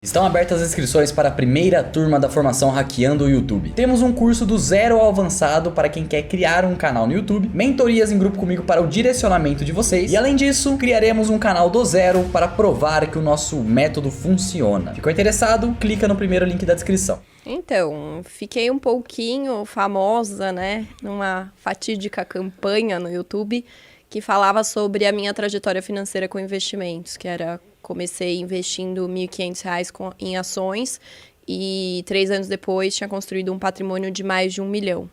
Estão abertas as inscrições para a primeira turma da formação Hackeando o YouTube. Temos um curso do zero ao avançado para quem quer criar um canal no YouTube, mentorias em grupo comigo para o direcionamento de vocês e além disso, criaremos um canal do zero para provar que o nosso método funciona. Ficou interessado? Clica no primeiro link da descrição. Então, fiquei um pouquinho famosa, né, numa fatídica campanha no YouTube que falava sobre a minha trajetória financeira com investimentos, que era... Comecei investindo R$ 1.500 em ações e 3 anos depois tinha construído um patrimônio de mais de 1 milhão.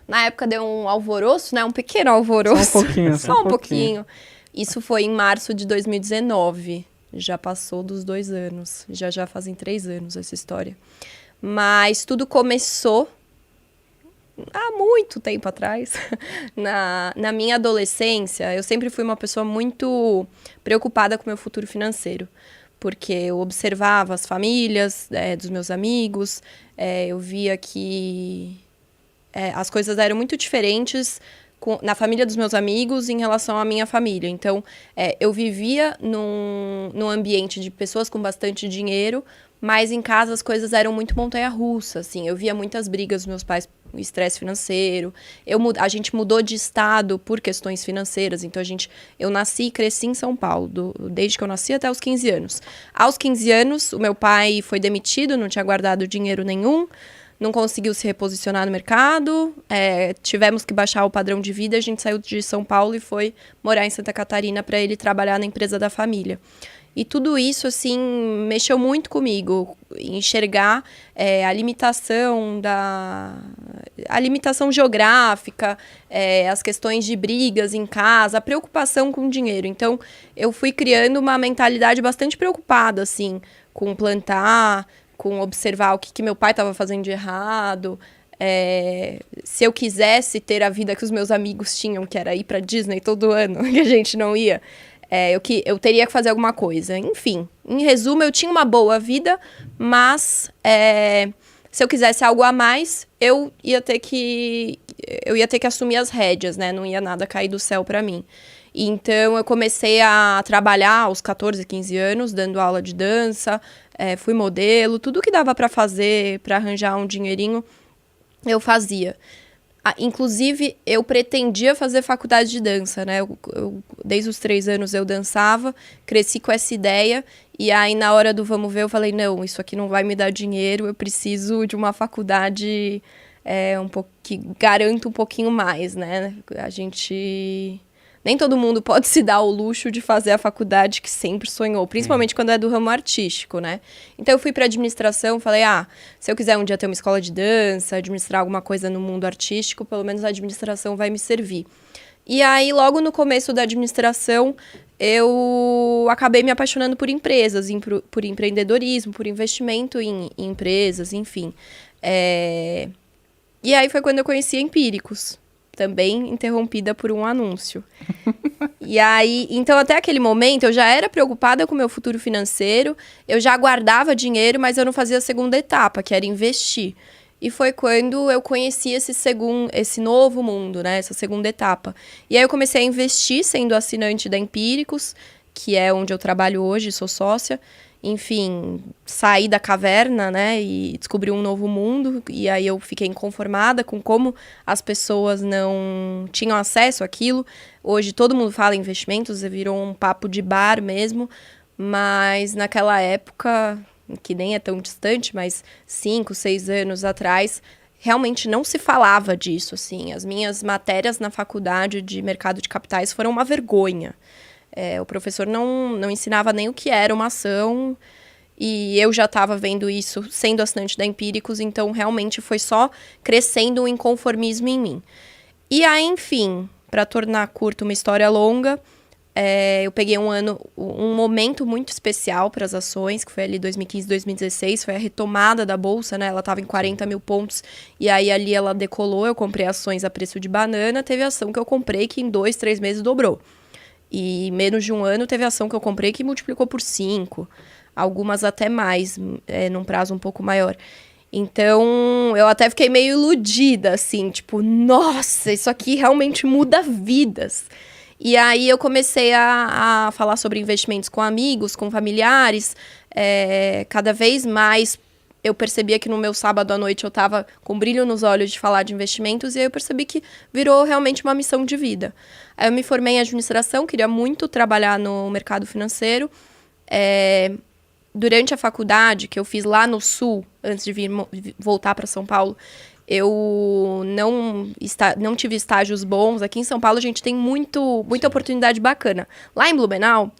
Na época deu um alvoroço, né? Um pequeno alvoroço. Só um pouquinho. Só um pouquinho. Isso foi em março de 2019. Já passou dos 2 anos. Já fazem 3 anos essa história. Mas tudo começou... há muito tempo atrás, na minha adolescência, eu sempre fui uma pessoa muito preocupada com o meu futuro financeiro, porque eu observava as famílias dos meus amigos, eu via que as coisas eram muito diferentes na família dos meus amigos em relação à minha família. Então, eu vivia num ambiente de pessoas com bastante dinheiro, mas em casa as coisas eram muito montanha-russa, assim. Eu via muitas brigas dos meus pais, o estresse financeiro. A gente mudou de estado por questões financeiras. Então, eu nasci e cresci em São Paulo, desde que eu nasci até os 15 anos. Aos 15 anos, o meu pai foi demitido, não tinha guardado dinheiro nenhum, não conseguiu se reposicionar no mercado, tivemos que baixar o padrão de vida, a gente saiu de São Paulo e foi morar em Santa Catarina para ele trabalhar na empresa da família. E tudo isso, assim, mexeu muito comigo, enxergar a limitação geográfica, as questões de brigas em casa, a preocupação com o dinheiro. Então, eu fui criando uma mentalidade bastante preocupada, assim, com plantar, com observar o que meu pai estava fazendo de errado. Se eu quisesse ter a vida que os meus amigos tinham, que era ir para Disney todo ano, que a gente não ia... eu teria que fazer alguma coisa. Enfim, em resumo, eu tinha uma boa vida, mas se eu quisesse algo a mais, eu ia ter que assumir as rédeas, né? Não ia nada cair do céu para mim. Então, eu comecei a trabalhar aos 14, 15 anos, dando aula de dança, fui modelo, tudo que dava para fazer, para arranjar um dinheirinho, eu fazia. Inclusive, eu pretendia fazer faculdade de dança, né? Desde os 3 anos eu dançava, cresci com essa ideia, e aí na hora do vamos ver eu falei, não, isso aqui não vai me dar dinheiro, eu preciso de uma faculdade que garanta um pouquinho mais, né? Nem todo mundo pode se dar o luxo de fazer a faculdade que sempre sonhou, principalmente quando é do ramo artístico, né? Então eu fui para administração, falei, se eu quiser um dia ter uma escola de dança, administrar alguma coisa no mundo artístico, pelo menos a administração vai me servir. E aí, logo no começo da administração, eu acabei me apaixonando por empresas, por empreendedorismo, por investimento em empresas, enfim. E aí foi quando eu conheci a Empíricos, também interrompida por um anúncio. E aí, então até aquele momento eu já era preocupada com o meu futuro financeiro, eu já guardava dinheiro, mas eu não fazia a segunda etapa, que era investir. E foi quando eu conheci esse novo mundo, né, essa segunda etapa. E aí eu comecei a investir sendo assinante da Empíricos, que é onde eu trabalho hoje, sou sócia. Enfim, saí da caverna, né, e descobri um novo mundo, e aí eu fiquei inconformada com como as pessoas não tinham acesso àquilo. Hoje todo mundo fala em investimentos, virou um papo de bar mesmo, mas naquela época, que nem é tão distante, mas 5, 6 anos atrás, realmente não se falava disso, assim. As minhas matérias na faculdade de mercado de capitais foram uma vergonha. O professor não ensinava nem o que era uma ação, e eu já estava vendo isso sendo assinante da Empíricos, então realmente foi só crescendo um inconformismo em mim. E aí, enfim, para tornar curta uma história longa, eu peguei um momento muito especial para as ações, que foi ali 2015, 2016, foi a retomada da bolsa, né? Ela estava em 40 mil pontos, e aí ali ela decolou, eu comprei ações a preço de banana, teve ação que eu comprei que em 2, 3 meses dobrou. E menos de um ano teve ação que eu comprei que multiplicou por 5, algumas até mais, num prazo um pouco maior. Então, eu até fiquei meio iludida, assim, tipo, nossa, isso aqui realmente muda vidas. E aí eu comecei a falar sobre investimentos com amigos, com familiares, Cada vez mais eu percebia que no meu sábado à noite eu estava com brilho nos olhos de falar de investimentos, e aí eu percebi que virou realmente uma missão de vida. Aí eu me formei em administração, queria muito trabalhar no mercado financeiro. Durante a faculdade, que eu fiz lá no Sul, antes de voltar para São Paulo, eu não tive estágios bons. Aqui em São Paulo a gente tem muita oportunidade bacana. Lá em Blumenau,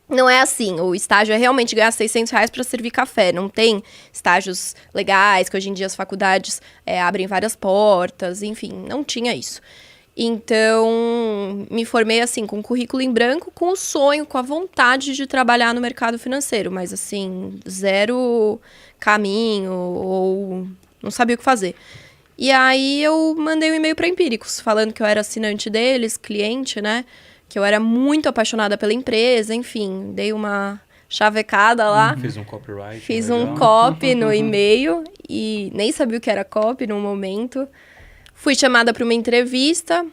não é assim. O estágio é realmente ganhar R$600 para servir café. Não tem estágios legais, que hoje em dia as faculdades abrem várias portas. Enfim, não tinha isso. Então, me formei assim, com um currículo em branco, com o sonho, com a vontade de trabalhar no mercado financeiro. Mas assim, zero caminho, ou não sabia o que fazer. E aí eu mandei um e-mail para Empíricos, falando que eu era assinante deles, cliente, né? Que eu era muito apaixonada pela empresa, enfim, dei uma chavecada lá. Fiz um copyright. Fiz legal. um copy no e-mail e nem sabia o que era copy no momento. Fui chamada para uma entrevista.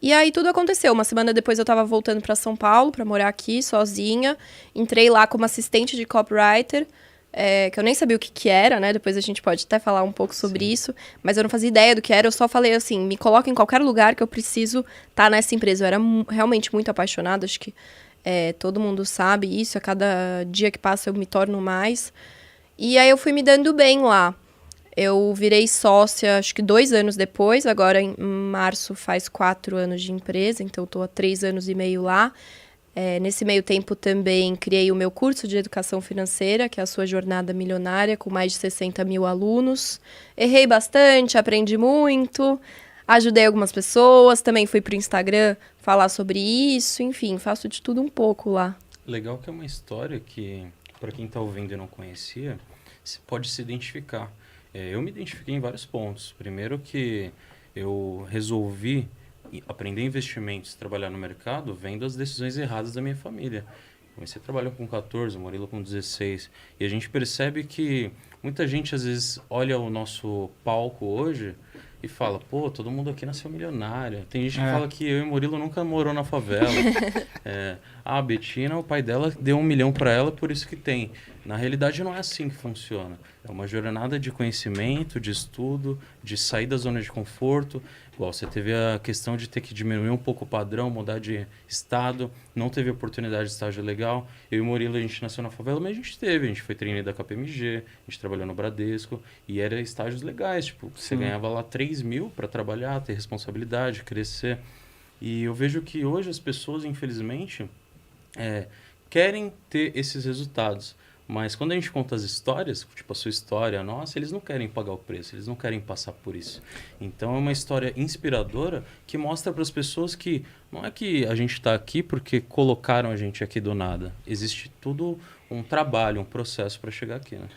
E aí tudo aconteceu. Uma semana depois eu estava voltando para São Paulo para morar aqui sozinha. Entrei lá como assistente de copywriter. Que eu nem sabia o que era, né? Depois a gente pode até falar um pouco sobre isso. Mas eu não fazia ideia do que era. Eu só falei assim, me coloca em qualquer lugar que eu preciso estar nessa empresa. Eu era realmente muito apaixonada. Acho que todo mundo sabe isso. A cada dia que passa eu me torno mais. E aí eu fui me dando bem lá. Eu virei sócia, acho que 2 anos depois. Agora, em março, faz 4 anos de empresa. Então, estou há 3 anos e meio lá. Nesse meio tempo também criei o meu curso de educação financeira, que é a sua jornada milionária, com mais de 60 mil alunos. Errei bastante, aprendi muito, ajudei algumas pessoas, também fui pro Instagram falar sobre isso, enfim, faço de tudo um pouco lá. Legal que é uma história que, para quem está ouvindo e não conhecia, você pode se identificar. Eu me identifiquei em vários pontos. Primeiro que eu resolvi aprender investimentos, trabalhar no mercado, vendo as decisões erradas da minha família. Comecei a trabalhar com 14, o Murilo com 16. E a gente percebe que muita gente, às vezes, olha o nosso palco hoje e fala, pô, todo mundo aqui nasceu milionário. Tem gente que fala que eu e o Murilo nunca morou na favela. A Betina, o pai dela deu 1 milhão para ela, por isso que tem. Na realidade, não é assim que funciona. É uma jornada de conhecimento, de estudo, de sair da zona de conforto. Igual você teve a questão de ter que diminuir um pouco o padrão, mudar de estado, não teve oportunidade de estágio legal. Eu e o Murilo, a gente nasceu na favela, mas a gente foi trainee da KPMG, a gente trabalhou no Bradesco, e era estágios legais, tipo, você ganhava lá 3 mil para trabalhar, ter responsabilidade, crescer. E eu vejo que hoje as pessoas, infelizmente, querem ter esses resultados. Mas quando a gente conta as histórias, tipo a sua história, a nossa, eles não querem pagar o preço, eles não querem passar por isso. Então é uma história inspiradora que mostra para as pessoas que não é que a gente está aqui porque colocaram a gente aqui do nada. Existe tudo um trabalho, um processo para chegar aqui, né?